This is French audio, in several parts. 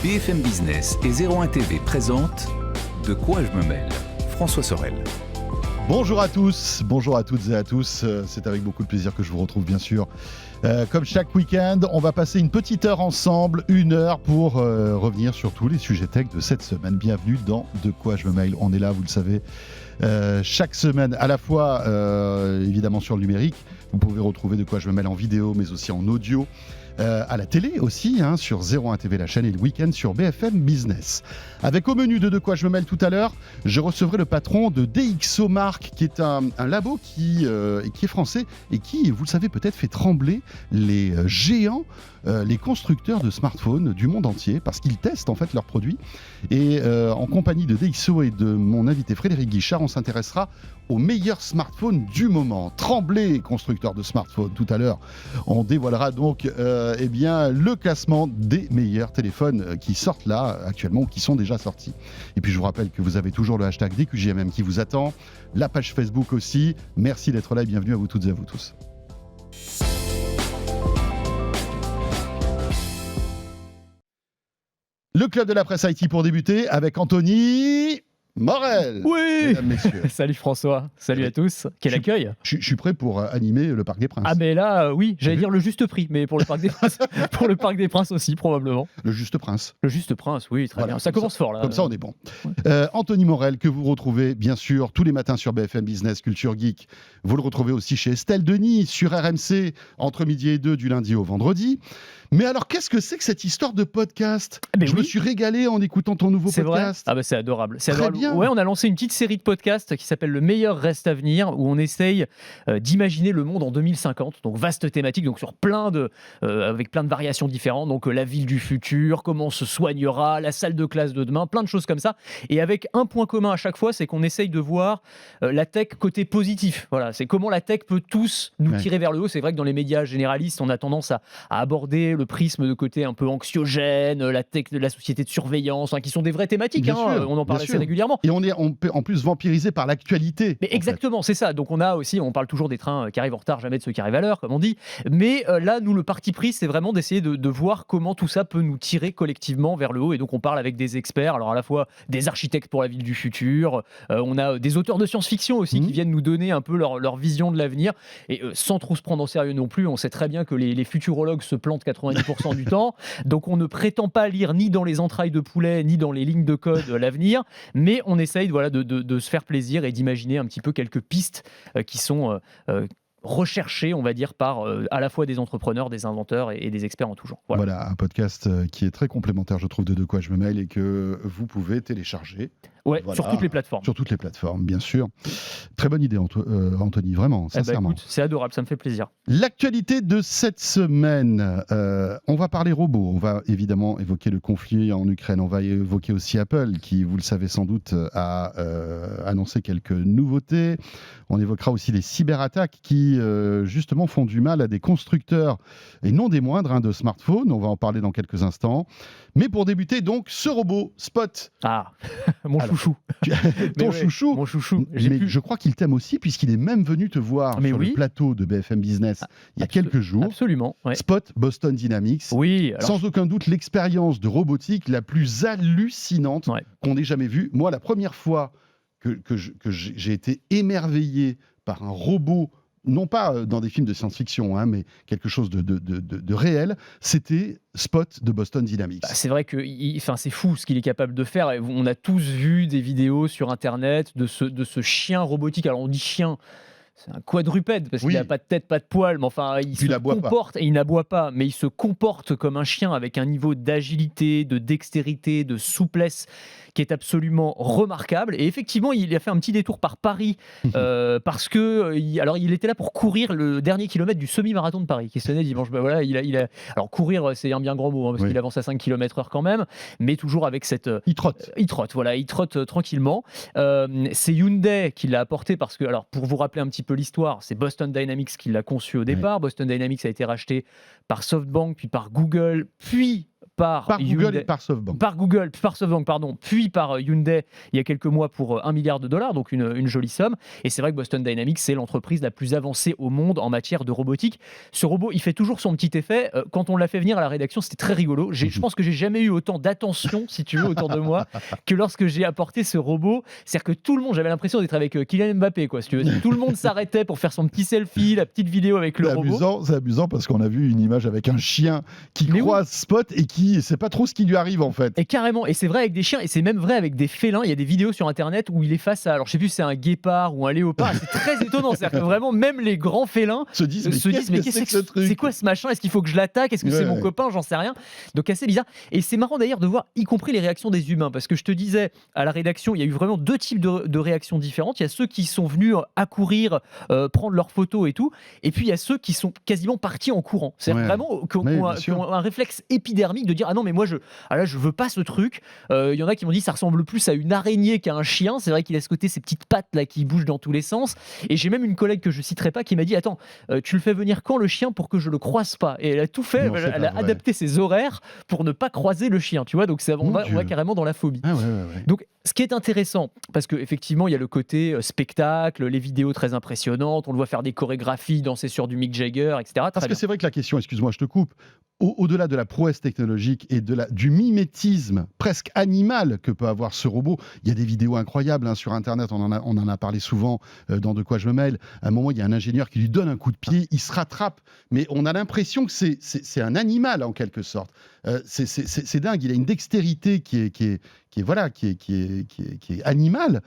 BFM Business et 01 TV présentent De quoi je me mêle ? François Sorel. Bonjour à tous, bonjour à toutes et à tous. C'est avec beaucoup de plaisir que je vous retrouve, bien sûr. Comme chaque week-end, on va passer une petite heure ensemble, une heure pour revenir sur tous les sujets tech de cette semaine. Bienvenue dans De quoi je me mêle. On est là, vous le savez, chaque semaine, à la fois évidemment sur le numérique. Vous pouvez retrouver De quoi je me mêle en vidéo, mais aussi en audio. À la télé aussi, sur 01 TV la chaîne, et le week-end sur BFM Business. Avec au menu de quoi je me mêle tout à l'heure, je recevrai le patron de DxOMark, qui est un labo qui est français et qui, vous le savez peut-être, fait trembler les géants, les constructeurs de smartphones du monde entier, parce qu'ils testent en fait leurs produits. Et en compagnie de DxO et de mon invité Frédéric Guichard, on s'intéressera aux meilleurs smartphones du moment. Tremblay, constructeur de smartphones. Tout à l'heure, on dévoilera donc le classement des meilleurs téléphones qui sortent là actuellement ou qui sont déjà sortis. Et puis je vous rappelle que vous avez toujours le hashtag DQJMM qui vous attend, la page Facebook aussi. Merci d'être là et bienvenue à vous toutes et à vous tous. Le club de la presse IT pour débuter avec Anthony Morel. Oui. Mesdames, messieurs. Salut François, salut à tous. Quel accueil. Je suis prêt pour animer le Parc des Princes. Ah mais là, oui, j'allais dire le juste prix, mais pour le Parc des Princes, pour le Parc des Princes aussi probablement. Le juste prince. Le juste prince, oui, très bien. Ça commence fort là. Comme ça, on est bon. Ouais. Anthony Morel, que vous retrouvez bien sûr tous les matins sur BFM Business Culture Geek. Vous le retrouvez aussi chez Estelle Denis sur RMC entre midi et 2 du lundi au vendredi. Mais alors, qu'est-ce que c'est que cette histoire de podcast ? Je me suis régalé en écoutant ton nouveau podcast. Vrai. Ah bah c'est adorable. C'est très adorable. Bien. Ouais, on a lancé une petite série de podcasts qui s'appelle Le meilleur reste à venir, où on essaye d'imaginer le monde en 2050. Donc vaste thématique, donc sur avec plein de variations différentes. Donc la ville du futur, comment on se soignera, la salle de classe de demain, plein de choses comme ça. Et avec un point commun à chaque fois, c'est qu'on essaye de voir la tech côté positif. Voilà, c'est comment la tech peut tous nous tirer vers le haut. C'est vrai que dans les médias généralistes, on a tendance à aborder le prisme de côté un peu anxiogène, la tech de la société de surveillance, qui sont des vraies thématiques, on en parle assez régulièrement. Et on peut en plus vampiriser par l'actualité. Mais exactement, c'est ça. Donc on parle toujours des trains qui arrivent en retard, jamais de ceux qui arrivent à l'heure, comme on dit. Mais là, nous, le parti pris, c'est vraiment d'essayer de voir comment tout ça peut nous tirer collectivement vers le haut. Et donc on parle avec des experts, alors à la fois des architectes pour la ville du futur, on a des auteurs de science-fiction aussi qui viennent nous donner un peu leur vision de l'avenir. Et sans trop se prendre au sérieux non plus, on sait très bien que les futurologues se plantent 90% du temps. Donc on ne prétend pas lire ni dans les entrailles de poulet, ni dans les lignes de code l'avenir, mais on essaye de se faire plaisir et d'imaginer un petit peu quelques pistes qui sont recherchés, on va dire, par à la fois des entrepreneurs, des inventeurs et des experts en tout genre. Voilà, un podcast qui est très complémentaire, je trouve, de quoi je me mêle et que vous pouvez télécharger. Ouais, sur toutes les plateformes. Sur toutes les plateformes, bien sûr. Très bonne idée, Anthony, vraiment, sincèrement. Écoute, c'est adorable, ça me fait plaisir. L'actualité de cette semaine, on va parler robots, on va évidemment évoquer le conflit en Ukraine, on va évoquer aussi Apple, qui, vous le savez sans doute, a annoncé quelques nouveautés. On évoquera aussi les cyberattaques qui, justement, font du mal à des constructeurs, et non des moindres, de smartphones. On va en parler dans quelques instants. Mais pour débuter, donc, ce robot, Spot. Ah, mon chouchou. Chouchou. Mon chouchou. Mais je crois qu'il t'aime aussi, puisqu'il est même venu te voir sur le plateau de BFM Business il y a quelques jours. Absolument. Ouais. Spot, Boston Dynamics. Oui. Sans aucun doute, l'expérience de robotique la plus hallucinante qu'on ait jamais vue. Moi, la première fois que j'ai été émerveillé par un robot, non pas dans des films de science-fiction, mais quelque chose de réel, c'était Spot de Boston Dynamics. C'est vrai que c'est fou ce qu'il est capable de faire. On a tous vu des vidéos sur Internet de ce chien robotique. Alors on dit chien, c'est un quadrupède parce qu'il n'a pas de tête, pas de poils, mais enfin il se comporte, et il n'aboie pas, mais il se comporte comme un chien avec un niveau d'agilité, de dextérité, de souplesse qui est absolument remarquable. Et effectivement, il a fait un petit détour par Paris parce que il était là pour courir le dernier kilomètre du semi-marathon de Paris qui se tenait dimanche. Alors courir, c'est un bien grand mot parce qu'il avance à 5 km/h quand même, mais toujours avec cette. Il trotte. Il trotte tranquillement. C'est Hyundai qui l'a apporté parce que, alors pour vous rappeler un petit peu l'histoire, c'est Boston Dynamics qui l'a conçu au départ. Boston Dynamics a été racheté par SoftBank, puis par Google, puis Par Google et par SoftBank. Par Google, par SoftBank, pardon, puis par Hyundai il y a quelques mois pour $1 milliard, donc une jolie somme. Et c'est vrai que Boston Dynamics, c'est l'entreprise la plus avancée au monde en matière de robotique. Ce robot, il fait toujours son petit effet. Quand on l'a fait venir à la rédaction, c'était très rigolo. Je pense que j'ai jamais eu autant d'attention, si tu veux, autour de moi, que lorsque j'ai apporté ce robot. C'est-à-dire que tout le monde, j'avais l'impression d'être avec Kylian Mbappé, quoi, si tu veux. Tout le monde s'arrêtait pour faire son petit selfie, la petite vidéo avec le robot. C'est amusant parce qu'on a vu une image avec un chien qui croise Spot et qui ne sait pas trop ce qui lui arrive en fait. Et carrément, et c'est vrai avec des chiens, et c'est même vrai avec des félins. Il y a des vidéos sur internet où il est face à, alors je sais plus si c'est un guépard ou un léopard, c'est très étonnant. C'est-à-dire que vraiment, même les grands félins se disent mais qu'est-ce que ce truc ? C'est quoi ce machin ? Est-ce qu'il faut que je l'attaque ? Est-ce que c'est mon copain ? J'en sais rien. Donc assez bizarre. Et c'est marrant d'ailleurs de voir, y compris les réactions des humains, parce que je te disais, à la rédaction, il y a eu vraiment deux types de réactions différentes. Il y a ceux qui sont venus accourir, prendre leurs photos et tout, et puis il y a ceux qui sont quasiment partis en courant. C'est vraiment qui ont un réflexe épidermique de dire ah non mais moi je veux pas ce truc. Il y en a qui m'ont dit ça ressemble plus à une araignée qu'à un chien. C'est vrai qu'il a ce côté, ces petites pattes là qui bougent dans tous les sens. Et j'ai même une collègue que je citerai pas qui m'a dit attends, tu le fais venir quand le chien pour que je le croise pas ? Et elle a tout fait. Elle a adapté ses horaires pour ne pas croiser le chien. Tu vois, donc on va carrément dans la phobie. Donc ce qui est intéressant, parce qu'effectivement il y a le côté spectacle, les vidéos très impressionnantes, on le voit faire des chorégraphies, danser sur du Mick Jagger, etc. Parce que c'est vrai que la question, excuse-moi, je te coupe, au-delà de la prouesse technologique et du mimétisme presque animal que peut avoir ce robot, il y a des vidéos incroyables sur Internet, on en a parlé souvent dans De quoi je me mêle. À un moment, il y a un ingénieur qui lui donne un coup de pied, il se rattrape, mais on a l'impression que c'est un animal en quelque sorte. C'est dingue, il a une dextérité qui est animale.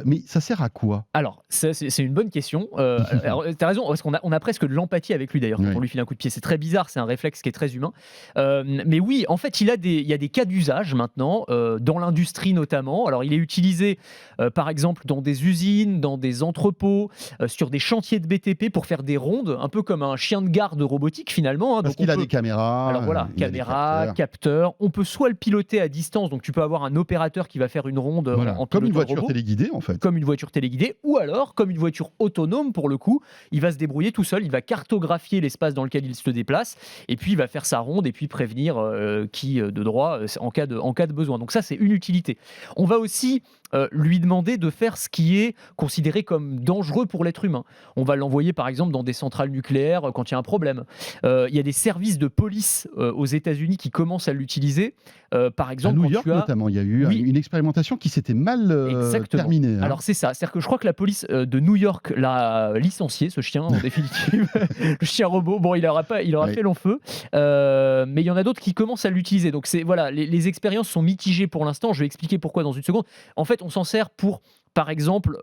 Mais ça sert à quoi ? Alors, c'est une bonne question. Tu as raison, parce qu'on a presque de l'empathie avec lui d'ailleurs quand on lui file un coup de pied. C'est très bizarre, c'est un réflexe qui est très humain. Mais oui, en fait, il y a des cas d'usage maintenant, dans l'industrie notamment. Alors, il est utilisé, par exemple, dans des usines, dans des entrepôts, sur des chantiers de BTP pour faire des rondes, un peu comme un chien de garde robotique finalement. Parce qu'il a des caméras. Alors voilà, caméras, capteurs. On peut soit le piloter à distance, donc tu peux avoir un opérateur qui va faire une ronde en comme une voiture téléguidée en fait. Comme une voiture téléguidée, ou alors comme une voiture autonome pour le coup, il va se débrouiller tout seul, il va cartographier l'espace dans lequel il se déplace, et puis il va faire sa ronde et puis prévenir qui de droit en cas de besoin. Donc ça c'est une utilité. On va aussi lui demander de faire ce qui est considéré comme dangereux pour l'être humain. On va l'envoyer par exemple dans des centrales nucléaires quand il y a un problème. Il y a des services de police aux États-Unis qui commencent à l'utiliser. Par exemple, à New York notamment, il y a eu une expérimentation qui s'était mal terminée. Alors c'est ça, c'est-à-dire que je crois que la police de New York l'a licencié, ce chien en définitive, le chien robot. Bon, il aura fait long feu, mais il y en a d'autres qui commencent à l'utiliser. Donc voilà, les expériences sont mitigées pour l'instant. Je vais expliquer pourquoi dans une seconde. En fait, on s'en sert pour, par exemple,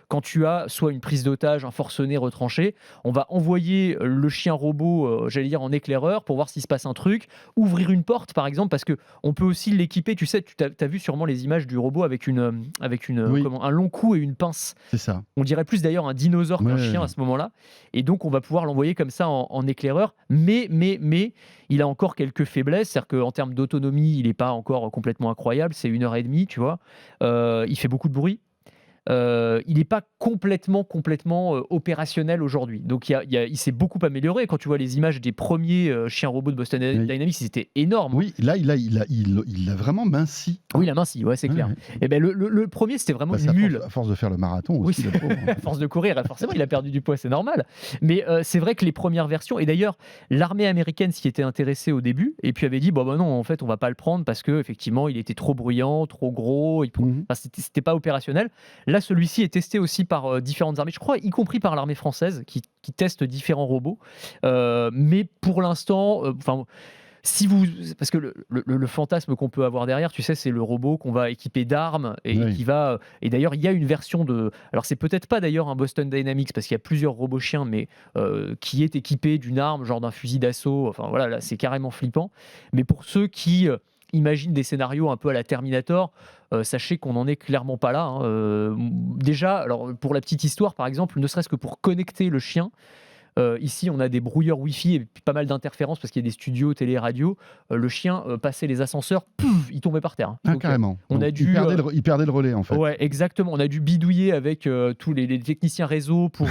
quand tu as soit une prise d'otage, un forcené retranché, on va envoyer le chien robot, j'allais dire en éclaireur, pour voir s'il se passe un truc, ouvrir une porte par exemple, parce qu'on peut aussi l'équiper, tu sais, tu as vu sûrement les images du robot avec un long cou et une pince. C'est ça. On dirait plus d'ailleurs un dinosaure qu'un chien à ce moment-là, et donc on va pouvoir l'envoyer comme ça en éclaireur, mais il a encore quelques faiblesses, c'est-à-dire qu'en termes d'autonomie, il n'est pas encore complètement incroyable, c'est 1h30, tu vois, il fait beaucoup de bruit. Il n'est pas complètement opérationnel aujourd'hui. Donc il s'est beaucoup amélioré. Quand tu vois les images des premiers chiens robots de Boston Dynamics, ils étaient énormes. Oui, là il a vraiment minci. Oui, il a minci, ouais, c'est clair. Et ben le premier, c'était vraiment une mule. À force de faire le marathon aussi. À force de courir, forcément, il a perdu du poids, c'est normal. Mais c'est vrai que les premières versions, et d'ailleurs, l'armée américaine s'y était intéressée au début, et puis avait dit bon, non, en fait, on va pas le prendre parce que effectivement, il était trop bruyant, trop gros, c'était pas opérationnel. Là, celui-ci est testé aussi par différentes armées, je crois, y compris par l'armée française, qui teste différents robots. Mais pour l'instant, parce que le fantasme qu'on peut avoir derrière, tu sais, c'est le robot qu'on va équiper d'armes qui va. Et d'ailleurs, il y a une version de. Alors, c'est peut-être pas d'ailleurs un Boston Dynamics parce qu'il y a plusieurs robots chiens, mais qui est équipé d'une arme, genre d'un fusil d'assaut. Enfin voilà, là, c'est carrément flippant. Mais pour ceux qui imaginent des scénarios un peu à la Terminator, sachez qu'on n'en est clairement pas là. Déjà, alors pour la petite histoire, par exemple, ne serait-ce que pour connecter le chien. Ici, on a des brouilleurs Wi-Fi et puis pas mal d'interférences parce qu'il y a des studios télé et radio. Le chien passait les ascenseurs, pouf, il tombait par terre. Ah, carrément. On Donc, a dû, il perdait le relais, en fait. Ouais, exactement. On a dû bidouiller avec tous les techniciens réseau pour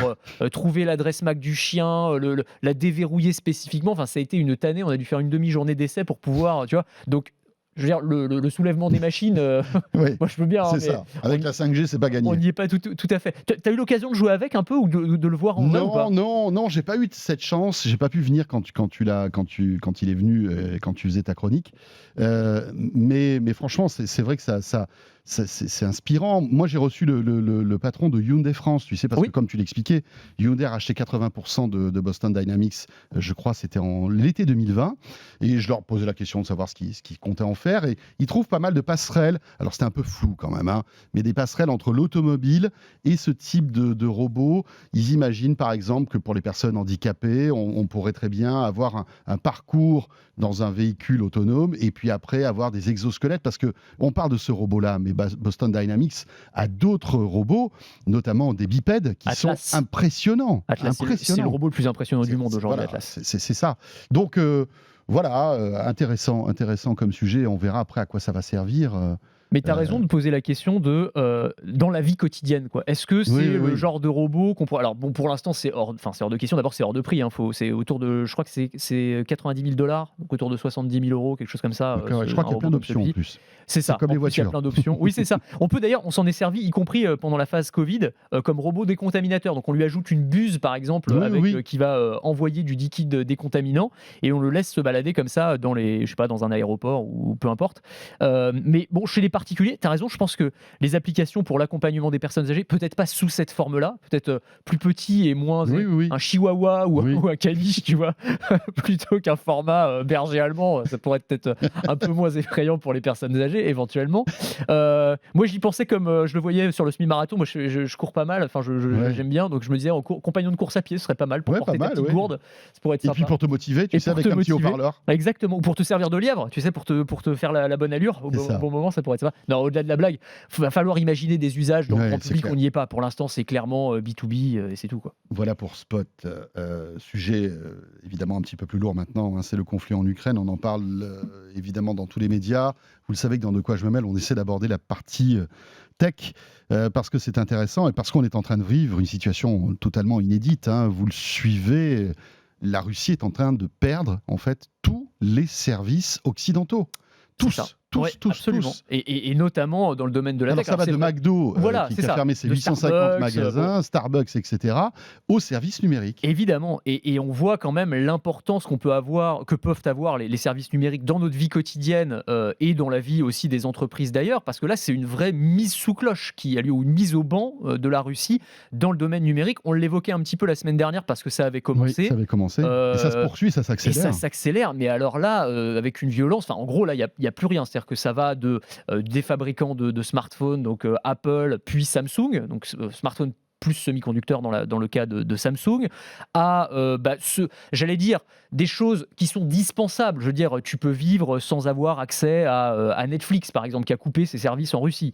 trouver l'adresse MAC du chien, la déverrouiller spécifiquement. Enfin, ça a été une tannée. On a dû faire une demi-journée d'essai pour pouvoir, tu vois. Donc, je veux dire, le soulèvement des machines, Oui, moi je peux bien. c'est ça. Avec la 5G, c'est pas gagné. On n'y est pas tout à fait. T'as eu l'occasion de jouer avec un peu ou de le voir en vrai ou pas? Non, j'ai pas eu cette chance. J'ai pas pu venir quand il est venu, quand tu faisais ta chronique. Mais franchement, c'est vrai que c'est inspirant. Moi, j'ai reçu le patron de Hyundai France, tu sais, parce que comme tu l'expliquais, Hyundai a racheté 80% de Boston Dynamics, je crois, c'était en l'été 2020. Et je leur posais la question de savoir ce qu'ils comptaient en faire. Et ils trouvent pas mal de passerelles. Alors, c'était un peu flou quand même, hein, mais des passerelles entre l'automobile et ce type de robot. Ils imaginent, par exemple, que pour les personnes handicapées, on pourrait très bien avoir un parcours dans un véhicule autonome et puis après avoir des exosquelettes, parce qu'on parle de ce robot-là, mais Boston Dynamics a d'autres robots, notamment des bipèdes qui Atlas. sont impressionnants. Atlas, c'est le robot le plus impressionnant du monde aujourd'hui, Voilà, Atlas. c'est ça. Donc voilà, intéressant comme sujet. On verra après à quoi ça va servir. Mais tu as raison de poser la question de dans la vie quotidienne, quoi. Est-ce que c'est le genre de robot qu'on pourrait... Alors bon, pour l'instant c'est hors de question. D'abord c'est hors de prix, hein. C'est autour de, je crois que c'est 90 000 $, donc autour de 70 000 €, quelque chose comme ça. Je crois qu'il y a plein d'options en plus. C'est ça. Comme les voitures. Il y a plein d'options. Oui, c'est ça. On peut d'ailleurs, on s'en est servi, y compris pendant la phase Covid, comme robot décontaminateur. Donc on lui ajoute une buse, par exemple, qui va envoyer du liquide décontaminant et on le laisse se balader comme ça dans dans un aéroport ou peu importe. Mais bon, chez les particuliers, tu as raison, je pense que les applications pour l'accompagnement des personnes âgées, peut-être pas sous cette forme-là, peut-être plus petit et moins un chihuahua ou un caniche, tu vois, plutôt qu'un format berger allemand, ça pourrait être peut-être un peu moins effrayant pour les personnes âgées, éventuellement. Moi, j'y pensais comme je le voyais sur le semi-marathon, moi je cours pas mal, enfin j'aime bien, donc je me disais, compagnon de course à pied, ce serait pas mal pour porter ta petite gourde, ça pourrait être sympa. Et puis pour te motiver, tu sais, avec un petit haut-parleur. Exactement, ou pour te servir de lièvre, tu sais, pour te faire la bonne allure, au bon moment, ça pourrait être ça. Non, au-delà de la blague, il va falloir imaginer des usages dans le grand public, on n'y est pas. Pour l'instant, c'est clairement B2B et c'est tout, quoi. Voilà pour Spot. Sujet évidemment un petit peu plus lourd maintenant, hein, c'est le conflit en Ukraine. On en parle évidemment dans tous les médias. Vous le savez que dans De quoi je me mêle, on essaie d'aborder la partie tech parce que c'est intéressant et parce qu'on est en train de vivre une situation totalement inédite, hein. Vous le suivez, la Russie est en train de perdre en fait tous les services occidentaux. Tous, absolument. Et notamment dans le domaine de la tech. Ça va de McDo, qui a fermé ses 850 magasins, Starbucks, etc., au service numérique. Évidemment. Et on voit quand même l'importance que peuvent avoir les services numériques dans notre vie quotidienne et dans la vie aussi des entreprises d'ailleurs, parce que là, c'est une vraie mise sous cloche qui a lieu, ou une mise au banc de la Russie dans le domaine numérique. On l'évoquait un petit peu la semaine dernière parce que ça avait commencé. Oui, ça avait commencé. Et ça se poursuit, ça s'accélère. Et ça s'accélère, mais alors là, avec une violence, en gros, là, il n'y a plus rien. C'est-à-dire que ça va des fabricants de smartphones, donc Apple, puis Samsung, donc smartphone plus semi-conducteurs dans le cas de Samsung, à, j'allais dire, des choses qui sont dispensables. Je veux dire, tu peux vivre sans avoir accès à Netflix, par exemple, qui a coupé ses services en Russie.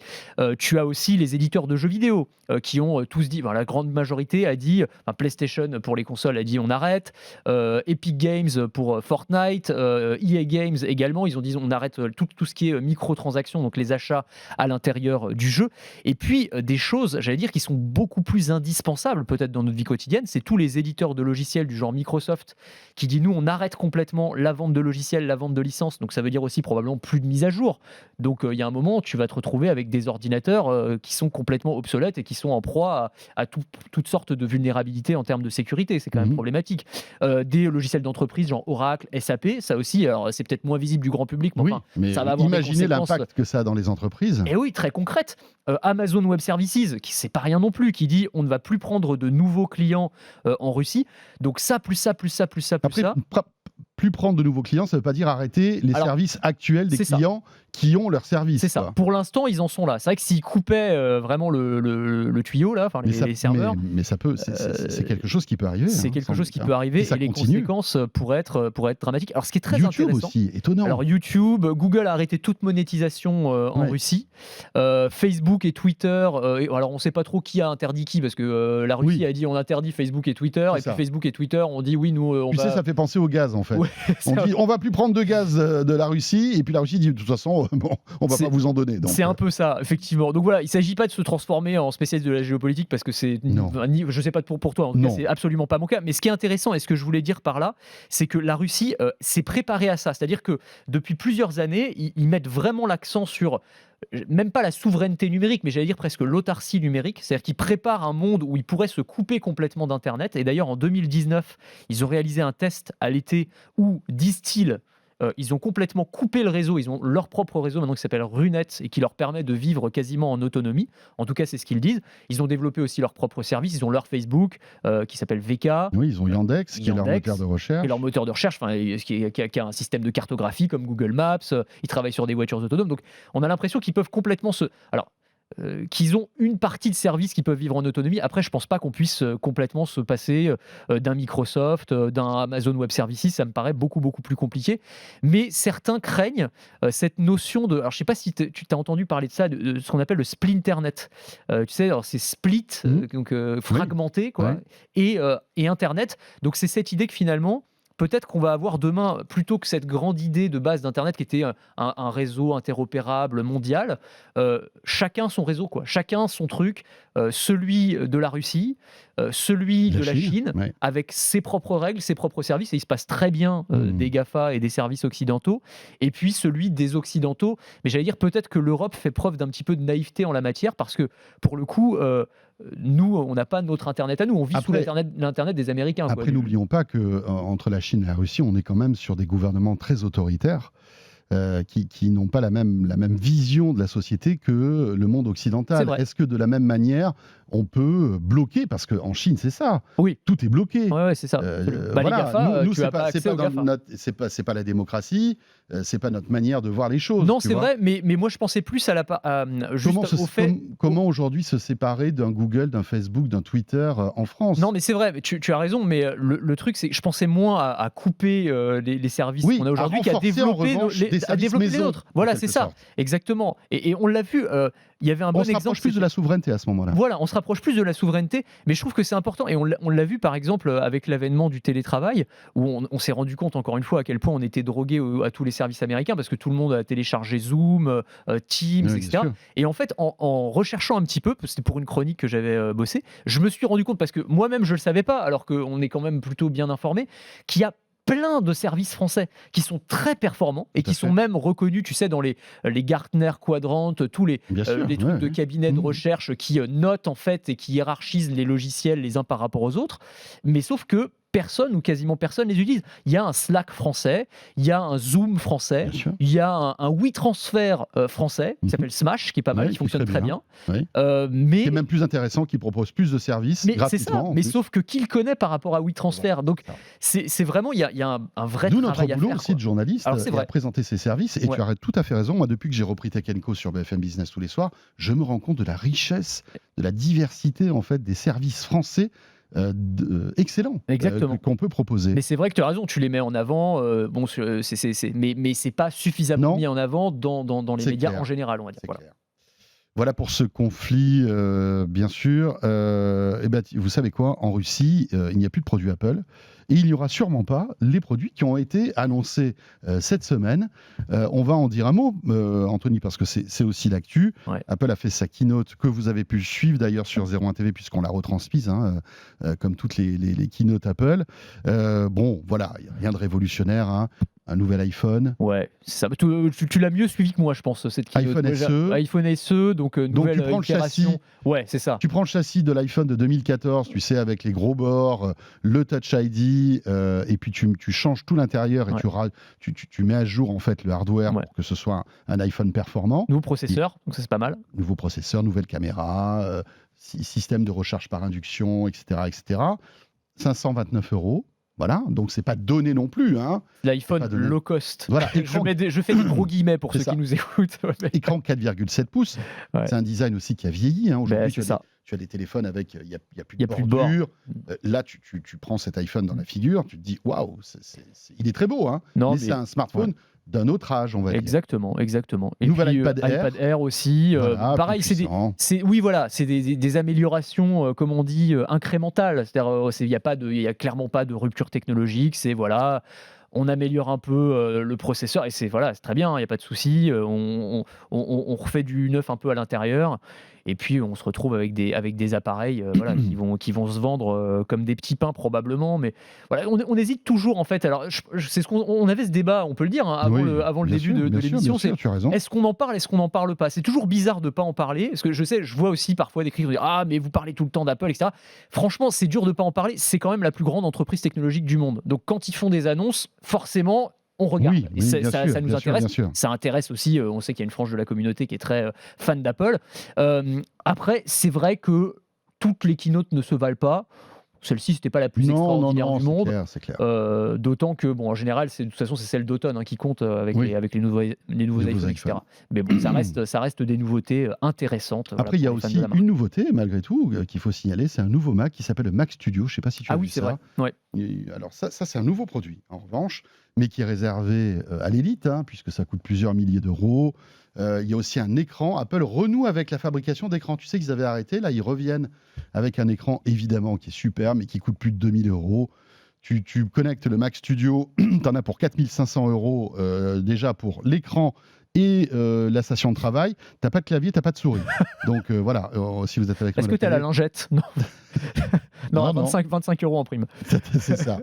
Tu as aussi les éditeurs de jeux vidéo qui ont tous dit, la grande majorité a dit, PlayStation pour les consoles a dit on arrête, Epic Games pour Fortnite, EA Games également, ils ont dit on arrête tout ce qui est microtransactions, donc les achats à l'intérieur du jeu. Et puis des choses, j'allais dire, qui sont beaucoup plus indispensables peut-être dans notre vie quotidienne, c'est tous les éditeurs de logiciels du genre Microsoft qui dit nous on arrête complètement la vente de logiciels, la vente de licences, donc ça veut dire aussi probablement plus de mise à jour. Donc il y a un moment tu vas te retrouver avec des ordinateurs qui sont complètement obsolètes et qui sont en proie à toutes sortes de vulnérabilités en termes de sécurité, c'est quand même problématique. Des logiciels d'entreprise genre Oracle, SAP, ça aussi, alors c'est peut-être moins visible du grand public, mais ça va avoir imaginez des conséquences. L'impact que ça a dans les entreprises. Et oui, très concrète. Amazon Web Services, qui c'est pas rien non plus, qui dit on ne va plus prendre de nouveaux clients en Russie. Donc ça, plus ça, plus ça, plus ça, plus Après, ça. plus prendre de nouveaux clients, ça ne veut pas dire arrêter les services actuels des clients qui ont leur service. C'est ça. Pour l'instant, ils en sont là. C'est vrai que s'ils coupaient vraiment le tuyau, là, les serveurs. Mais ça peut, c'est quelque chose qui peut arriver. C'est quelque chose qui peut arriver et les conséquences pourraient être dramatiques. Alors, ce qui est très YouTube intéressant. aussi, étonnant. Alors, YouTube, Google a arrêté toute monétisation en Russie. Facebook et Twitter. Alors, on ne sait pas trop qui a interdit qui, parce que la Russie a dit on interdit Facebook et Twitter. Et puis Facebook et Twitter ont dit oui, nous. Tu sais, ça fait penser au gaz, en fait. On dit on va plus prendre de gaz de la Russie, et puis la Russie dit de toute façon on va pas vous en donner. C'est un peu ça, effectivement. Donc voilà, il s'agit pas de se transformer en spécialiste de la géopolitique parce que c'est, je sais pas pour toi, en tout cas, c'est absolument pas mon cas. Mais ce qui est intéressant et ce que je voulais dire par là, c'est que la Russie s'est préparée à ça. C'est-à-dire que depuis plusieurs années, ils mettent vraiment l'accent sur même pas la souveraineté numérique, mais j'allais dire presque l'autarcie numérique. C'est-à-dire qu'ils préparent un monde où ils pourraient se couper complètement d'Internet. Et d'ailleurs, en 2019, ils ont réalisé un test à l'été où, disent-ils, ils ont complètement coupé le réseau. Ils ont leur propre réseau maintenant qui s'appelle Runet et qui leur permet de vivre quasiment en autonomie. En tout cas, c'est ce qu'ils disent. Ils ont développé aussi leur propre service. Ils ont leur Facebook qui s'appelle VK. Oui, ils ont Yandex, qui est leur moteur de recherche. Et leur moteur de recherche, qui a un système de cartographie comme Google Maps. Ils travaillent sur des voitures autonomes. Donc, on a l'impression qu'ils peuvent complètement se... Alors, qu'ils ont une partie de services qui peuvent vivre en autonomie. Après, je ne pense pas qu'on puisse complètement se passer d'un Microsoft, d'un Amazon Web Services. Ça me paraît beaucoup, beaucoup plus compliqué. Mais certains craignent cette notion de... Alors, je ne sais pas si tu t'as entendu parler de ça, de ce qu'on appelle le splinternet. Tu sais, alors, c'est split, donc fragmenté, quoi, et Internet. Donc, c'est cette idée que finalement... Peut-être qu'on va avoir demain, plutôt que cette grande idée de base d'Internet qui était un réseau interopérable mondial, chacun son réseau, quoi. Chacun son truc, celui de la Russie, celui de la Chine, avec ses propres règles, ses propres services, et il se passe très bien des GAFA et des services occidentaux, et puis celui des Occidentaux. Mais j'allais dire peut-être que l'Europe fait preuve d'un petit peu de naïveté en la matière, parce que pour le coup... nous, on n'a pas notre Internet à nous, on vit sous l'Internet des Américains. Après, n'oublions pas qu'entre la Chine et la Russie, on est quand même sur des gouvernements très autoritaires qui n'ont pas la même vision de la société que le monde occidental. Est-ce que de la même manière, on peut bloquer, parce qu'en Chine, c'est ça. Oui. Tout est bloqué. Ouais, c'est ça. Les GAFA, nous, c'est pas la démocratie, c'est pas notre manière de voir les choses. Non, c'est vrai, mais moi je pensais plus au fait. Comment aujourd'hui se séparer d'un Google, d'un Facebook, d'un Twitter en France ? Non, mais c'est vrai, tu as raison, mais le truc, c'est que je pensais moins à couper les services qu'on a aujourd'hui qu'à développer les autres. Voilà, c'est ça, exactement. Et on l'a vu. Il y avait un bon exemple. On se rapproche plus de la souveraineté à ce moment-là. Voilà, on se rapproche plus de la souveraineté, mais je trouve que c'est important. Et on l'a vu par exemple avec l'avènement du télétravail, où on s'est rendu compte encore une fois à quel point on était drogué à tous les services américains, parce que tout le monde a téléchargé Zoom, Teams, etc. Et en fait, en recherchant un petit peu, c'était pour une chronique que j'avais bossé, je me suis rendu compte, parce que moi-même je ne le savais pas, alors qu'on est quand même plutôt bien informé, qu'il y a plein de services français qui sont très performants et qui sont même reconnus, tu sais, dans les Gartner Quadrant, tous les trucs de cabinets de recherche qui notent en fait et qui hiérarchisent les logiciels les uns par rapport aux autres. Mais sauf que personne ou quasiment personne les utilise. Il y a un Slack français, il y a un Zoom français, il y a un WeTransfer français qui s'appelle Smash, qui est pas mal, qui fonctionne très bien. Mais c'est même plus intéressant, qui propose plus de services gratuitement. Mais sauf que qui le connaît par rapport à WeTransfer ? Donc c'est vraiment, il y a un vrai D'où travail à faire. D'où notre boulot aussi de journaliste, à présenter ces services. Et tu as tout à fait raison. Moi, depuis que j'ai repris Tech & Co sur BFM Business tous les soirs, je me rends compte de la richesse, de la diversité en fait des services français. Excellent qu'on peut proposer. Mais c'est vrai que tu as raison, tu les mets en avant, mais c'est pas suffisamment mis en avant dans les médias en général, on va dire. Voilà pour ce conflit, bien sûr. Vous savez quoi, en Russie, il n'y a plus de produits Apple. Et il n'y aura sûrement pas les produits qui ont été annoncés cette semaine. On va en dire un mot, Anthony, parce que c'est aussi l'actu. Apple a fait sa keynote, que vous avez pu suivre d'ailleurs sur 01 TV, puisqu'on l'a retransmise, comme toutes les keynotes Apple. Voilà, il n'y a rien de révolutionnaire. Un nouvel iPhone. Ouais, ça. Tu l'as mieux suivi que moi, je pense, cette keynote. iPhone SE. Donc nouvelle tu prends itération. Le châssis. Ouais, c'est ça. Tu prends le châssis de l'iPhone de 2014, tu sais, avec les gros bords, le Touch ID, et puis tu changes tout l'intérieur et tu mets à jour en fait le hardware pour que ce soit un iPhone performant. Nouveau processeur, donc ça c'est pas mal. Nouveau processeur, nouvelle caméra, système de recharge par induction, etc., etc. 529 €. Voilà, donc c'est pas donné non plus. Hein. L'iPhone Pas donné. low cost. Voilà, Je fais des gros guillemets pour C'est ceux ça. qui nous écoutent. Ouais. Écran 4,7 pouces. Ouais. C'est un design aussi qui a vieilli. Hein. Aujourd'hui, C'est ça. tu as des téléphones avec, il n'y a plus Il y a de plus de bord. bordure. Là, tu prends cet iPhone dans la figure, tu te dis, waouh, il est très beau, hein. Non, mais c'est un smartphone d'un autre âge, on va dire. Exactement. Et Nouvel puis, iPad Air. iPad Air aussi. Voilà, Pareil, plus puissant. c'est des améliorations, comme on dit, incrémentales. C'est-à-dire, il y a clairement pas de rupture technologique. C'est voilà. On améliore un peu le processeur et c'est très bien, il n'y a pas de souci. On refait du neuf un peu à l'intérieur et puis on se retrouve avec des appareils qui vont se vendre comme des petits pains probablement. Mais voilà, on hésite toujours en fait. Alors c'est ce on avait ce débat, on peut le dire, hein, avant le bien début sûr, de bien sûr, l'émission. bien sûr, tu as raison. Est-ce qu'on en parle, est-ce qu'on n'en parle pas? C'est toujours bizarre de ne pas en parler, parce que je vois aussi parfois des critiques qui disent « Ah, mais vous parlez tout le temps d'Apple, etc. » Franchement, c'est dur de ne pas en parler, c'est quand même la plus grande entreprise technologique du monde. Donc quand ils font des annonces, forcément, on regarde. Oui, Et bien sûr, ça nous bien sûr, intéresse. bien sûr. Ça intéresse aussi, on sait qu'il y a une frange de la communauté qui est très fan d'Apple. Après, c'est vrai que toutes les keynotes ne se valent pas. Celle-ci, c'était pas la plus extraordinaire du monde. C'est clair. D'autant que, en général, de toute façon, c'est celle d'automne qui compte avec les nouveaux iPhones, etc. Mais bon, ça reste des nouveautés intéressantes. Après, il y a aussi une nouveauté, malgré tout, qu'il faut signaler, c'est un nouveau Mac qui s'appelle le Mac Studio. Je ne sais pas si tu as vu ça. Ah oui, c'est vrai. Ouais. Alors ça, c'est un nouveau produit, en revanche, mais qui est réservé à l'élite, hein, puisque ça coûte plusieurs milliers d'euros. Il y a aussi un écran. Apple renoue avec la fabrication d'écrans. Tu sais qu'ils avaient arrêté, là, ils reviennent avec un écran, évidemment, qui est super, mais qui coûte plus de 2000 euros. Tu connectes le Mac Studio, tu en as pour 4500 euros déjà pour l'écran et la station de travail. Tu n'as pas de clavier, tu n'as pas de souris. Donc voilà, si vous êtes avec moi. Est-ce que tu as la lingette? Non. 25 euros en prime. C'est ça.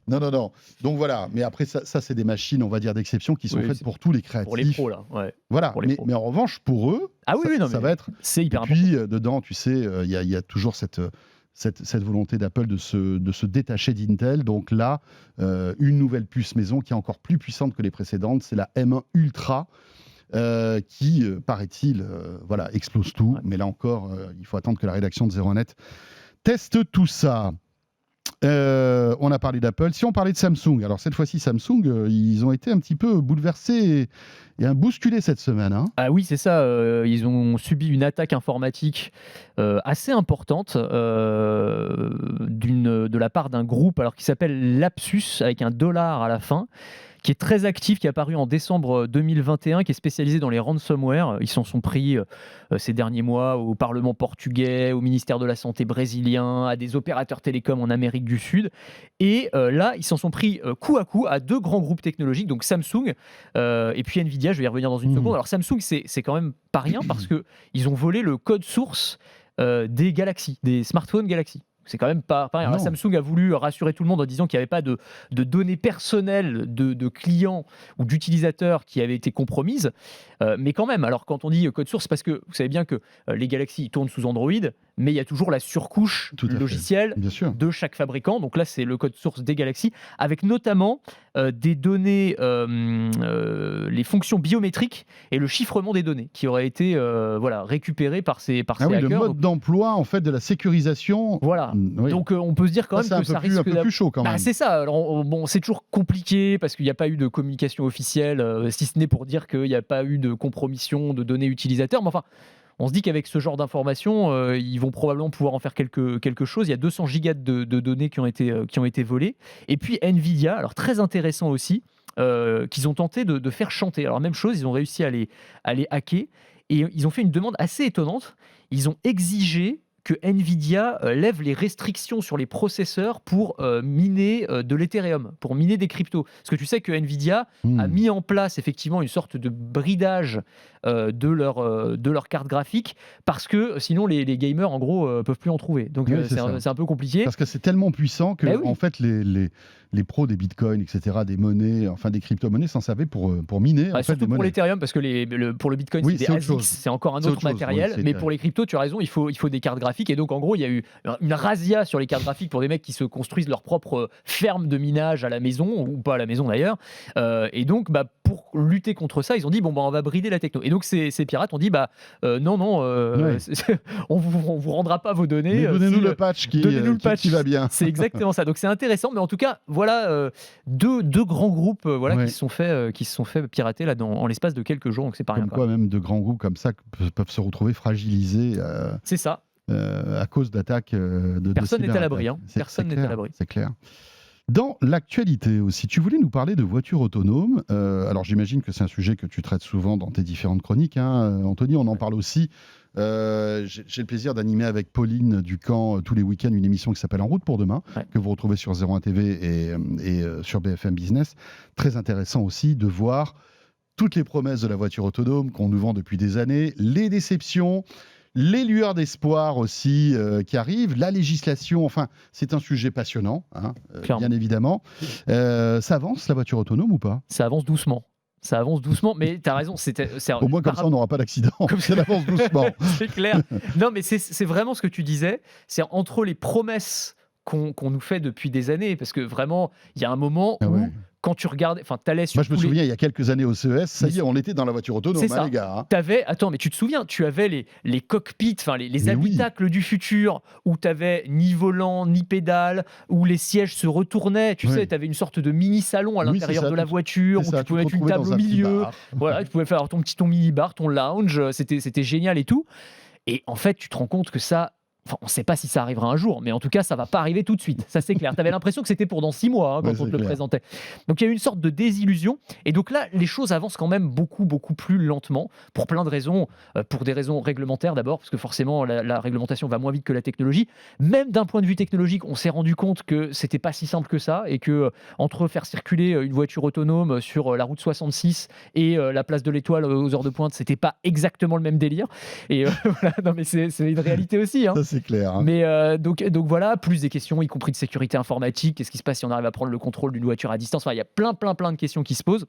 Non. Donc voilà, mais après, ça c'est des machines, on va dire, d'exception qui sont faites pour tous les créatifs. Pour les pros, là. Ouais. Voilà, mais en revanche, pour eux, ça va être... C'est hyper important. Et puis, important. dedans, tu sais, il y a toujours cette volonté d'Apple de se détacher d'Intel. Donc là, une nouvelle puce maison qui est encore plus puissante que les précédentes, c'est la M1 Ultra. Qui, paraît-il, explose tout. Ouais. Mais là encore, il faut attendre que la rédaction de 01net teste tout ça. On a parlé d'Apple. Si on parlait de Samsung, alors cette fois-ci, Samsung, ils ont été un petit peu bouleversés et bousculés cette semaine. Hein. Ah oui, c'est ça. Ils ont subi une attaque informatique assez importante de la part d'un groupe qui s'appelle Lapsus, avec un $, à la fin, qui est très actif, qui est apparu en décembre 2021, qui est spécialisé dans les ransomware. Ils s'en sont pris ces derniers mois au Parlement portugais, au ministère de la Santé brésilien, à des opérateurs télécoms en Amérique du Sud. Et là, ils s'en sont pris coup à coup à deux grands groupes technologiques, donc Samsung et puis Nvidia. Je vais y revenir dans une seconde. Alors Samsung, c'est quand même pas rien parce qu'ils ont volé le code source des Galaxy, des smartphones Galaxy. C'est quand même pas pareil. Alors, Samsung a voulu rassurer tout le monde en disant qu'il n'y avait pas de données personnelles de clients ou d'utilisateurs qui avaient été compromises. Mais quand même, alors quand on dit code source, parce que vous savez bien que les Galaxy tournent sous Android, mais il y a toujours la surcouche logicielle de chaque fabricant. Donc là, c'est le code source des Galaxy, avec notamment des données, les fonctions biométriques et le chiffrement des données qui auraient été récupérés par ces hackers. Le mode d'emploi en fait de la sécurisation. Voilà. Oui. Donc on peut se dire quand même que ça risque un peu plus chaud quand même. C'est ça. Alors, c'est toujours compliqué parce qu'il n'y a pas eu de communication officielle, si ce n'est pour dire qu'il n'y a pas eu de compromission de données utilisateurs. Mais enfin, on se dit qu'avec ce genre d'informations, ils vont probablement pouvoir en faire quelque chose. Il y a 200 gigas de données qui ont été volées. Et puis Nvidia, alors très intéressant aussi, qu'ils ont tenté de faire chanter. Alors même chose, ils ont réussi à les hacker. Et ils ont fait une demande assez étonnante. Ils ont exigé que Nvidia lève les restrictions sur les processeurs pour miner de l'Ethereum, pour miner des cryptos. Parce que tu sais que Nvidia a mis en place effectivement une sorte de bridage de leur carte graphique, parce que sinon les gamers en gros peuvent plus en trouver. Donc c'est un peu compliqué. Parce que c'est tellement puissant que en fait les pros des bitcoins, etc., des monnaies, enfin des crypto-monnaies s'en servaient pour miner. Surtout pour l'Ethereum, parce que pour le bitcoin, c'est des ASICs, c'est encore un autre matériel. Mais pour les cryptos, tu as raison, il faut des cartes graphiques. Et donc en gros, il y a eu une razzia sur les cartes graphiques pour des mecs qui se construisent leur propre ferme de minage à la maison, ou pas à la maison d'ailleurs. Et donc pour lutter contre ça, ils ont dit on va brider la techno. Et donc ces pirates ont dit non, on vous rendra pas vos données. Mais donnez-nous le patch qui va bien. C'est exactement ça. Donc c'est intéressant, mais en tout cas, voilà deux grands groupes Ouais. qui se sont fait pirater là en l'espace de quelques jours, donc c'est pas rien. Comme quoi, même de grands groupes comme ça peuvent se retrouver fragilisés C'est ça. à cause d'attaques de Personne n'est à l'abri. cyberattaques. Personne n'est à l'abri. C'est clair. Dans l'actualité aussi, tu voulais nous parler de voitures autonomes. Alors j'imagine que c'est un sujet que tu traites souvent dans tes différentes chroniques, hein, Anthony. On en parle aussi. J'ai le plaisir d'animer avec Pauline Ducamp tous les week-ends une émission qui s'appelle En route pour demain, que vous retrouvez sur 01 TV et sur BFM Business. Très intéressant aussi de voir toutes les promesses de la voiture autonome qu'on nous vend depuis des années, les déceptions, les lueurs d'espoir aussi qui arrivent, la législation, enfin, c'est un sujet passionnant, hein, bien évidemment. Ça avance la voiture autonome ou pas ? Ça avance doucement. Ça avance doucement, mais tu as raison. Au moins, comme ça, on n'aura pas d'accident. Ça avance doucement. C'est clair. Non, mais c'est vraiment ce que tu disais. C'est entre les promesses qu'on nous fait depuis des années, parce que vraiment, il y a un moment où, quand tu regardes, enfin, t'allais sur. Moi, je me souviens, il y a quelques années au CES, ça y est, on était dans la voiture autonome, hein, les gars. Hein. Attends, mais tu te souviens, tu avais les cockpits, enfin les habitacles du futur, où tu avais ni volant, ni pédale, où les sièges se retournaient. Tu sais, tu avais une sorte de mini-salon à l'intérieur de la voiture, où tu pouvais mettre une table au milieu. Voilà, tu pouvais faire ton mini-bar, ton lounge. C'était génial et tout. Et en fait, tu te rends compte que ça. Enfin, on ne sait pas si ça arrivera un jour, mais en tout cas, ça ne va pas arriver tout de suite. Ça, c'est clair. Tu avais l'impression que c'était pour dans 6 mois quand on te le présentait. Donc, il y a eu une sorte de désillusion. Et donc là, les choses avancent quand même beaucoup plus lentement, pour plein de raisons. Pour des raisons réglementaires d'abord, parce que forcément, la réglementation va moins vite que la technologie. Même d'un point de vue technologique, on s'est rendu compte que ce n'était pas si simple que ça, et que entre faire circuler une voiture autonome sur la route 66 et la place de l'Étoile aux heures de pointe, ce n'était pas exactement le même délire. Et voilà, non, mais c'est une réalité aussi. Hein. C'est clair. Hein. Mais donc voilà, plus des questions, y compris de sécurité informatique. Qu'est-ce qui se passe si on arrive à prendre le contrôle d'une voiture à distance ? Enfin, il y a plein de questions qui se posent.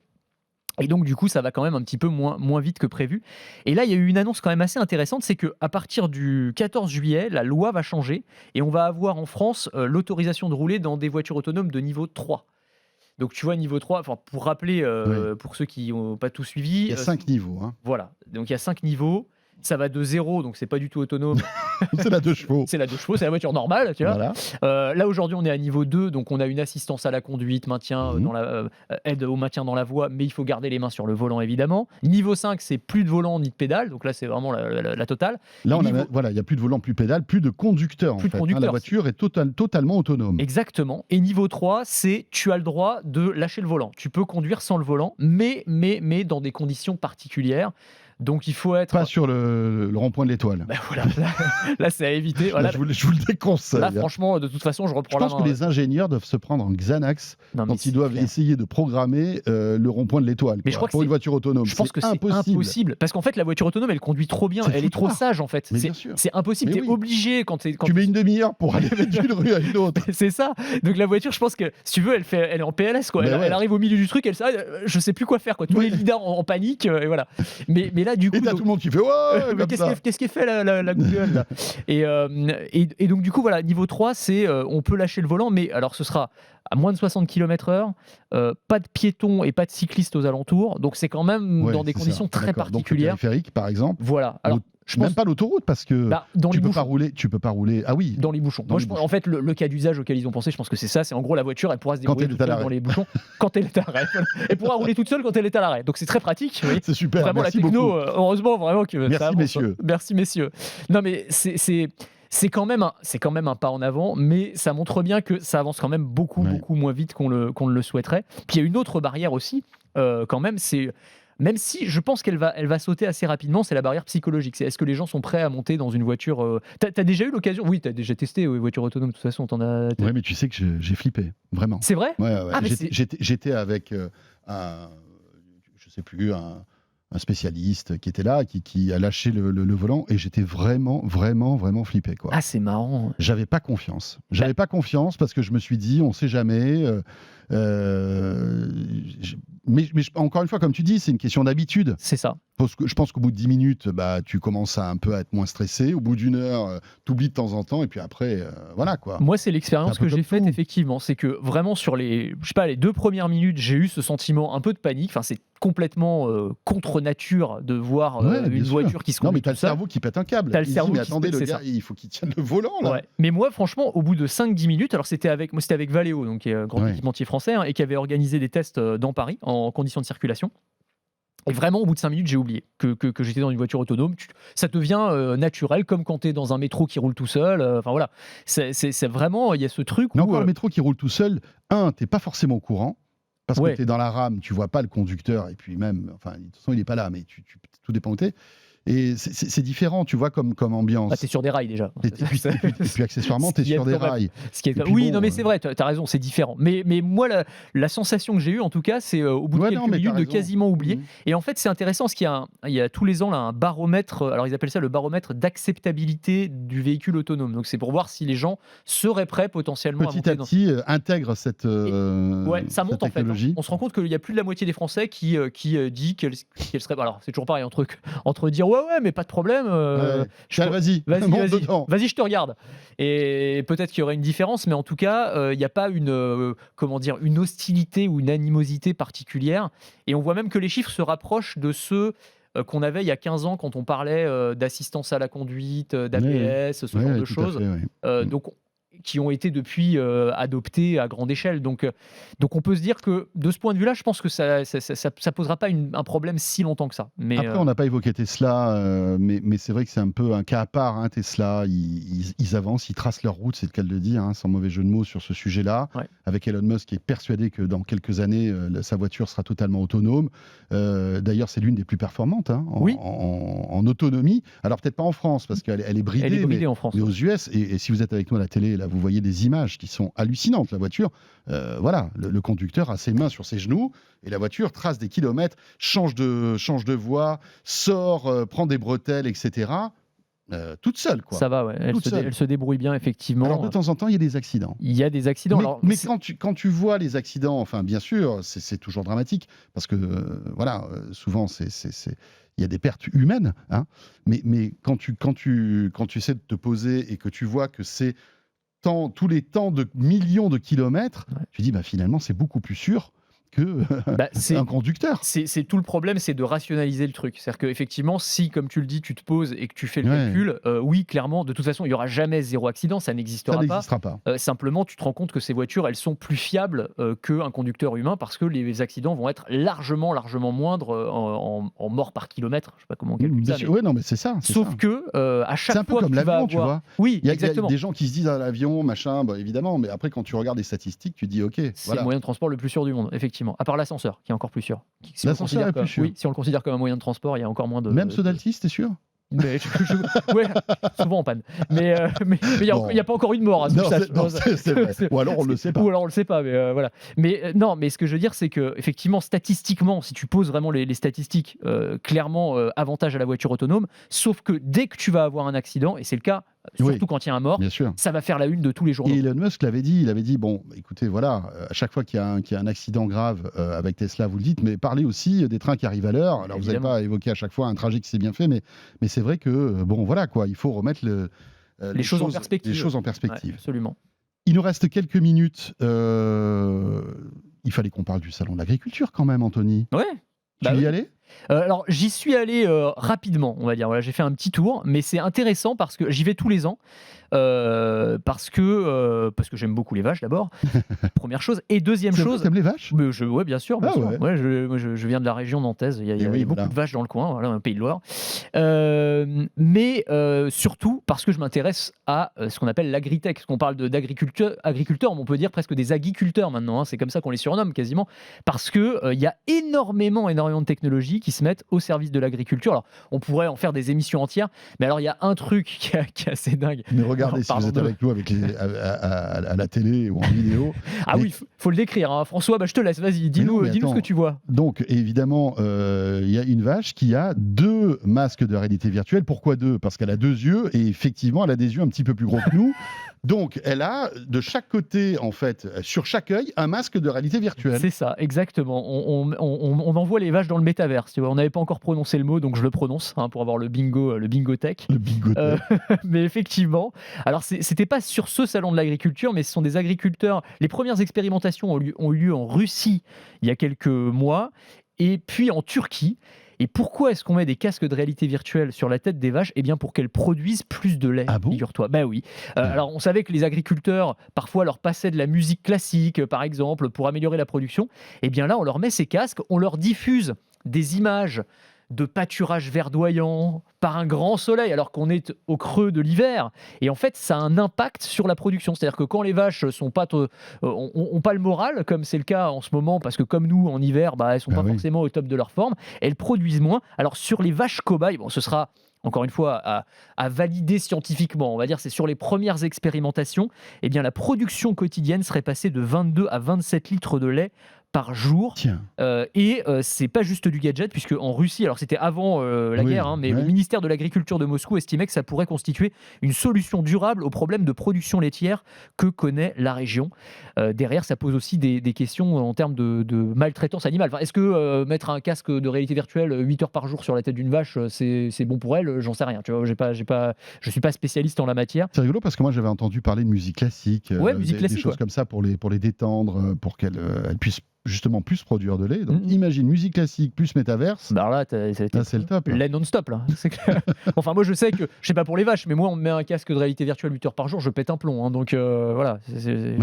Et donc, du coup, ça va quand même un petit peu moins vite que prévu. Et là, il y a eu une annonce quand même assez intéressante, c'est qu'à partir du 14 juillet, la loi va changer et on va avoir en France l'autorisation de rouler dans des voitures autonomes de niveau 3. Donc, tu vois, niveau 3, pour rappeler, pour ceux qui n'ont pas tout suivi... Il y a 5 niveaux. Hein. Voilà, donc il y a 5 niveaux. Ça va de 0, donc c'est pas du tout autonome. C'est la 2 chevaux. C'est la 2 chevaux, c'est la voiture normale, tu vois. Voilà. Là, aujourd'hui, on est à niveau 2, donc on a une assistance à la conduite, maintien aide au maintien dans la voie, mais il faut garder les mains sur le volant, évidemment. Niveau 5, c'est plus de volant ni de pédale, donc là, c'est vraiment la totale. Là, il n'y a plus de volant, plus de pédale, plus de conducteur, en fait. Hein, la voiture est totalement autonome. Exactement. Et niveau 3, c'est tu as le droit de lâcher le volant. Tu peux conduire sans le volant, mais dans des conditions particulières. Donc il faut être... Pas sur le rond-point de l'Étoile. Ben voilà, là c'est à éviter. Voilà. Là, je vous le déconseille. Là franchement, de toute façon, je reprends la main. Je pense que les ingénieurs doivent se prendre en Xanax quand ils doivent essayer de programmer le rond-point de l'Étoile pour une voiture autonome. Je pense que c'est impossible. Parce qu'en fait, la voiture autonome, elle conduit trop bien. Elle est trop sage, en fait. C'est impossible. Tu es obligé quand tu mets une demi-heure pour aller d'une rue à une autre. C'est ça. Donc la voiture, je pense que, si tu veux, elle est en PLS. Quoi. Elle arrive au milieu du truc, je sais plus quoi faire. Quoi. Tous les leaders en panique. Et voilà. Mais là, du coup... Et t'as tout le monde qui fait ouais, qu'est-ce qu'elle fait la Google là et donc du coup voilà, niveau 3 c'est on peut lâcher le volant, mais alors ce sera à moins de 60 km/h, pas de piétons et pas de cyclistes aux alentours, donc c'est quand même dans des conditions très particulières. Donc le périphérique par exemple. Voilà. Alors même pas l'autoroute parce que tu peux pas rouler. Ah oui. Dans les bouchons. En fait, le cas d'usage auquel ils ont pensé, je pense que c'est ça. C'est en gros la voiture, elle pourra se débrouiller toute seule dans les bouchons quand elle est à l'arrêt. Elle pourra rouler toute seule quand elle est à l'arrêt. Donc c'est très pratique. Oui. C'est super. Vraiment merci la techno. Beaucoup. Heureusement vraiment que. Merci ça avance. messieurs. Merci messieurs. Non mais c'est quand même un pas en avant, mais ça montre bien que ça avance quand même beaucoup moins vite qu'on le souhaiterait. Puis il y a une autre barrière aussi, quand même, c'est... Même si je pense qu'elle va sauter assez rapidement, c'est la barrière psychologique. C'est est-ce que les gens sont prêts à monter dans une voiture T'as déjà eu l'occasion ? Oui, t'as déjà testé une voiture autonome, de toute façon. Oui, mais tu sais que j'ai flippé, vraiment. C'est vrai ? Ouais. Ah, j'étais avec un spécialiste qui était là, qui a lâché le volant, et j'étais vraiment flippé, quoi. Ah, c'est marrant. J'avais pas confiance. Pas confiance parce que je me suis dit, on sait jamais. Mais encore une fois, comme tu dis, c'est une question d'habitude. C'est ça. je pense qu'au bout de 10 minutes, tu commences un peu à être moins stressé. Au bout d'une heure, tu oublies de temps en temps. Et puis après, voilà quoi. Moi, c'est l'expérience C'est un peu que j'ai comme faite, tout. effectivement. C'est que vraiment, sur les 2 premières minutes, j'ai eu ce sentiment un peu de panique. Enfin, c'est complètement contre nature de voir Ouais, bien une sûr. voiture qui se Non, mais conduit t'as tout le seul. cerveau qui pète un câble. T'as le Il se dit, cerveau mais qui se attendez, pète, le c'est gars, ça. il faut qu'il tienne le volant là. Ouais. Mais moi, franchement, au bout de 5-10 minutes, alors c'était avec Valeo, donc qui est un grand Ouais. équipementier français, et qui avait organisé des tests dans Paris en conditions de circulation. Et vraiment, au bout de 5 minutes, j'ai oublié que j'étais dans une voiture autonome. Ça devient naturel, comme quand tu es dans un métro qui roule tout seul. Enfin voilà, c'est vraiment, il y a ce truc Mais où. encore, le métro qui roule tout seul, t'es pas forcément au courant. Parce Ouais. que t'es dans la rame, tu vois pas le conducteur. Et puis même, enfin, de toute façon, il est pas là, mais tout dépend où t'es. Et c'est différent, tu vois, comme ambiance. T'es sur des rails déjà. Et puis accessoirement, t'es sur des rails. Et puis Oui, bon, non, mais c'est vrai, t'as raison, c'est différent. Mais moi, la sensation que j'ai eue, en tout cas, c'est au bout de Ouais, quelques non, mais minutes t'as de raison. quasiment oublier. Mhm. Et en fait, c'est intéressant parce il y a tous les ans là, un baromètre, alors ils appellent ça le baromètre d'acceptabilité du véhicule autonome. Donc c'est pour voir si les gens seraient prêts potentiellement à Petit monter à petit, intègre cette, Ouais, ça monte cette en fait. technologie. On se rend compte qu'il y a plus de la moitié des Français qui dit qu'elle serait. Alors c'est toujours pareil entre dire ouais mais pas de problème. Ouais. Charles, vas-y, monte dedans. Vas-y, je te regarde. Et peut-être qu'il y aurait une différence, mais en tout cas, il n'y a pas une hostilité ou une animosité particulière. Et on voit même que les chiffres se rapprochent de ceux qu'on avait il y a 15 ans quand on parlait d'assistance à la conduite, d'ABS, ce genre de tout à choses. fait, ouais. Donc qui ont été depuis adoptés à grande échelle. Donc on peut se dire que de ce point de vue-là, je pense que ça posera pas un problème si longtemps que ça. Mais Après, on n'a pas évoqué Tesla, mais c'est vrai que c'est un peu un cas à part. Hein, Tesla, ils avancent, ils tracent leur route, c'est le cas de le dire, hein, sans mauvais jeu de mots sur ce sujet-là. Ouais. Avec Elon Musk qui est persuadé que dans quelques années, sa voiture sera totalement autonome. D'ailleurs, c'est l'une des plus performantes en autonomie. Alors peut-être pas en France, parce qu'elle est bridée, elle est bridée en France. mais aux US. Et si vous êtes avec nous à la télé, là, vous voyez des images qui sont hallucinantes. La voiture, voilà, le conducteur a ses mains sur ses genoux et la voiture trace des kilomètres, change de voie, sort, prend des bretelles, etc. Toute seule, quoi. Ça va, ouais. Elle se débrouille bien, effectivement. Alors de temps en temps, il y a des accidents. Il y a des accidents. Mais quand tu vois les accidents, enfin, bien sûr, c'est toujours dramatique parce que voilà, souvent il y a des pertes humaines, hein. Mais quand tu essaies de te poser et que tu vois que c'est tous les temps de millions de kilomètres, tu dis finalement c'est beaucoup plus sûr que un conducteur. C'est tout le problème, c'est de rationaliser le truc. C'est-à-dire qu'effectivement, si, comme tu le dis, tu te poses et que tu fais le calcul, oui, clairement, de toute façon, il n'y aura jamais zéro accident, ça n'existera pas. Simplement, tu te rends compte que ces voitures, elles sont plus fiables qu'un conducteur humain parce que les accidents vont être largement moindres en morts par kilomètre. Je ne sais pas comment calculer ça. Oui, non, mais c'est ça. Sauf que à chaque fois, c'est un peu comme l'avion, tu vois. Oui, il y a exactement. des gens qui se disent à l'avion, machin, évidemment, mais après, quand tu regardes les statistiques, tu dis, ok, c'est le moyen de transport le plus sûr du monde, effectivement. À part l'ascenseur, qui est encore plus sûr. L'ascenseur est plus sûr. Oui, si on le considère comme un moyen de transport, il y a encore moins de. Même ceux d'Altis, t'es sûr? Ouais, souvent en panne. Mais il n'y a pas encore eu de mort à ce stade. C'est vrai. Ou alors on ne le sait pas. Ou alors on le sait pas, mais voilà. Mais non, mais ce que je veux dire, c'est que effectivement, statistiquement, si tu poses vraiment les statistiques, clairement, avantage à la voiture autonome. Sauf que dès que tu vas avoir un accident, et c'est le cas, surtout quand il y a un mort, ça va faire la une de tous les journaux. Et Elon Musk l'avait dit, il avait dit, bon, écoutez, voilà, à chaque fois qu'il y a un accident grave avec Tesla, vous le dites, mais parlez aussi des trains qui arrivent à l'heure. Alors vous n'avez pas évoqué à chaque fois un trajet qui s'est bien fait, mais c'est vrai que, bon, voilà, quoi, il faut remettre les choses en perspective. Ouais, absolument. Il nous reste quelques minutes. Il fallait qu'on parle du salon de l'agriculture quand même, Anthony. Ouais. Tu y allais ? Alors j'y suis allé rapidement, on va dire. Voilà, j'ai fait un petit tour, mais c'est intéressant parce que j'y vais tous les ans, parce que j'aime beaucoup les vaches d'abord. Première chose, et deuxième chose. T'aimes les vaches ? Ouais, bien sûr. Bien sûr. Ouais, je viens de la région nantaise. Il y a beaucoup de vaches dans le coin, voilà, un Pays de Loire. Mais surtout parce que je m'intéresse à ce qu'on appelle l'agritech. Parce qu'on parle d'agriculteurs, on peut dire presque des agiculteurs maintenant. Hein, c'est comme ça qu'on les surnomme quasiment, parce que il y a énormément de technologies qui se mettent au service de l'agriculture. Alors, on pourrait en faire des émissions entières, mais alors il y a un truc qui est assez dingue. Mais regardez, si vous êtes avec nous à la télé ou en vidéo. Ah oui, faut le décrire. Hein. François, je te laisse, vas-y, dis-nous ce que tu vois. Donc, évidemment, il y a une vache qui a 2 masques de réalité virtuelle. Pourquoi 2 ? Parce qu'elle a 2 yeux et effectivement, elle a des yeux un petit peu plus gros que nous. Donc, elle a de chaque côté, en fait, sur chaque œil, un masque de réalité virtuelle. C'est ça, exactement. On envoie les vaches dans le métaverse. Tu vois, on n'avait pas encore prononcé le mot, donc je le prononce pour avoir le bingo tech. Le bigotet. Mais effectivement, alors c'était pas sur ce salon de l'agriculture, mais ce sont des agriculteurs. Les premières expérimentations ont eu lieu en Russie il y a quelques mois, et puis en Turquie. Et pourquoi est-ce qu'on met des casques de réalité virtuelle sur la tête des vaches ? Eh bien pour qu'elles produisent plus de lait, Ah bon ? figure-toi. Ben oui. Alors on savait que les agriculteurs, parfois, leur passaient de la musique classique, par exemple, pour améliorer la production. Eh bien là, on leur met ces casques, on leur diffuse des images de pâturage verdoyant par un grand soleil alors qu'on est au creux de l'hiver, et en fait ça a un impact sur la production, c'est-à-dire que quand les vaches ont pas le moral, comme c'est le cas en ce moment, parce que comme nous en hiver elles sont pas forcément au top de leur forme, elles produisent moins. Alors sur les vaches cobayes, ce sera encore une fois à valider scientifiquement, on va dire c'est sur les premières expérimentations, eh bien la production quotidienne serait passée de 22 à 27 litres de lait par jour. C'est pas juste du gadget, puisque en Russie, alors c'était avant la guerre, mais le ministère de l'Agriculture de Moscou estimait que ça pourrait constituer une solution durable au problème de production laitière que connaît la région. Derrière, ça pose aussi des questions en termes de maltraitance animale. Est-ce que mettre un casque de réalité virtuelle 8 heures par jour sur la tête d'une vache, c'est bon pour elle ? J'en sais rien. Tu vois, je suis pas spécialiste en la matière. C'est rigolo parce que moi j'avais entendu parler de musique classique, des choses comme ça pour les détendre, pour qu'elles puissent justement plus produire de lait. Donc imagine musique classique plus métaverse. Là, c'est le top. Lait non-stop là. Enfin moi je sais que, je sais pas pour les vaches, mais moi on me met un casque de réalité virtuelle 8 heures par jour, je pète un plomb. Donc voilà. C'est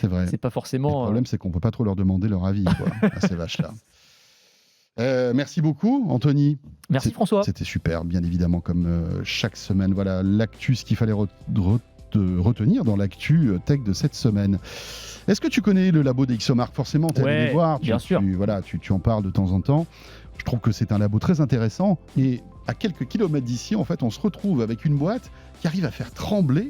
vrai. C'est pas forcément. Le problème c'est qu'on peut pas trop leur demander leur avis à ces vaches là. Merci beaucoup Anthony. Merci François. C'était super, bien évidemment, comme chaque semaine. Voilà l'actu, ce qu'il fallait retenir dans l'actu tech de cette semaine. Est-ce que tu connais le labo d'Ixomark ? Forcément, tu es allé les voir, bien sûr. Tu en parles de temps en temps. Je trouve que c'est un labo très intéressant, et à quelques kilomètres d'ici, en fait, on se retrouve avec une boîte qui arrive à faire trembler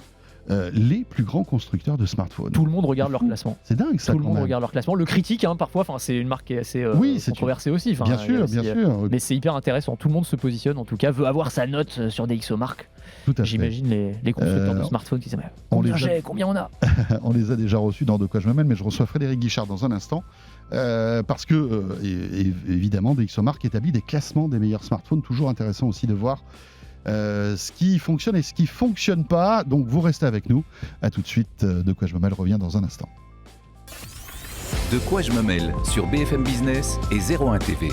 les plus grands constructeurs de smartphones. Tout le monde regarde leur classement. C'est dingue ça. Tout le monde regarde leur classement. Le critique, parfois, c'est une marque qui est assez controversée aussi. Bien sûr. Mais c'est hyper intéressant. Tout le monde se positionne, en tout cas, veut avoir sa note sur des Ixomark. J'imagine les constructeurs de smartphones qui disent combien on a. On les a déjà reçus dans De quoi je me mêle, mais je reçois Frédéric Guichard dans un instant, parce que évidemment Dixomark établit des classements des meilleurs smartphones. Toujours intéressant aussi de voir ce qui fonctionne et ce qui fonctionne pas. Donc vous restez avec nous. À tout de suite. De quoi je me mêle revient dans un instant. De quoi je me mêle sur BFM Business et 01 TV.